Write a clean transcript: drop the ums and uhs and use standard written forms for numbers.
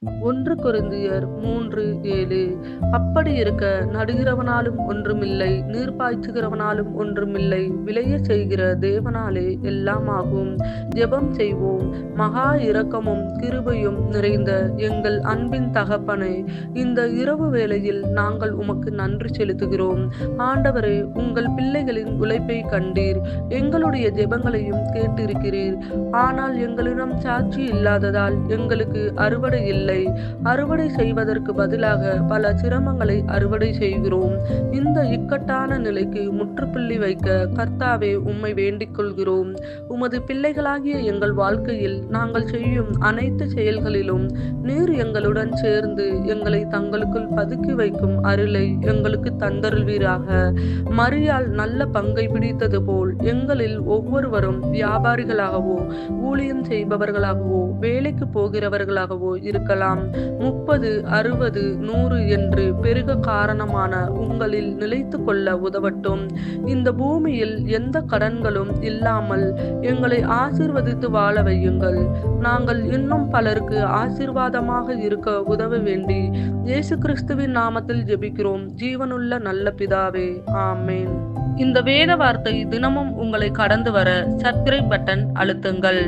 1 கொரிந்தியர் 3:7. அப்படி இருக்க நடுகிறவனாலும் ஒன்றுமில்லை, நீர் பாய்ச்சுகிறவனாலும் ஒன்றுமில்லை, விளைய செய்கிற தேவனாலே எல்லாமாகும். ஜெபம் செய்வோம். மகா இரக்கமும் கிருபையும் நிறைந்த எங்கள் அன்பின் தகப்பனே, இந்த இரவு வேளையில் நாங்கள் உமக்கு நன்றி செலுத்துகிறோம். ஆண்டவரே, உங்கள் பிள்ளைகளின் உழைப்பை கண்டீர், எங்களுடைய ஜெபங்களையும் கேட்டிருக்கிறீர். ஆனால் எங்களிடம் சாட்சி இல்லாததால் எங்களுக்கு அறுவடை இல்லை. அறுவடை செய்வதற்கு பதிலாக பல சிரமங்களை அறுவடை செய்கிறோம். இந்த இக்கட்டான நிலைக்கு முற்றுப்புள்ளி வைக்க கர்த்தாவே உம்மை வேண்டிக் கொள்கிறோம். உமது பிள்ளைகளாகிய எங்கள் வாழ்க்கையில் நாங்கள் செய்யும் அனைத்து செயல்களிலும் நீர் எங்களுடன் சேர்ந்து எங்களை தங்களுக்குள் பதுக்கி வைக்கும் அருளை எங்களுக்கு தந்தருள்வீராக. மரியாள் நல்ல பங்கை பிடித்தது போல் எங்களில் ஒவ்வொருவரும் வியாபாரிகளாகவோ, ஊழியம் செய்பவர்களாகவோ, வேலைக்கு போகிறவர்களாகவோ இருக்கலாம். 30, 60, 100 என்று பெருக காரணமான உங்களில் நிலைத்து கொள்ள உதவட்டும். இந்த பூமியில் எந்த கடன்களும் இல்லாமல் எங்களை ஆசீர்வதித்து வாழ வையுங்கள். நாங்கள் இன்னும் பலருக்கு ஆசீர்வாதமாக இருக்க உதவ வேண்டி இயேசு கிறிஸ்துவின் நாமத்தில் ஜெபிக்கிறோம் ஜீவனுள்ள நல்ல பிதாவே, ஆமேன். இந்த வேத வார்த்தை தினமும் உங்களை கடந்து வர சப்ஸ்கிரைப் பட்டன் அழுத்துங்கள்.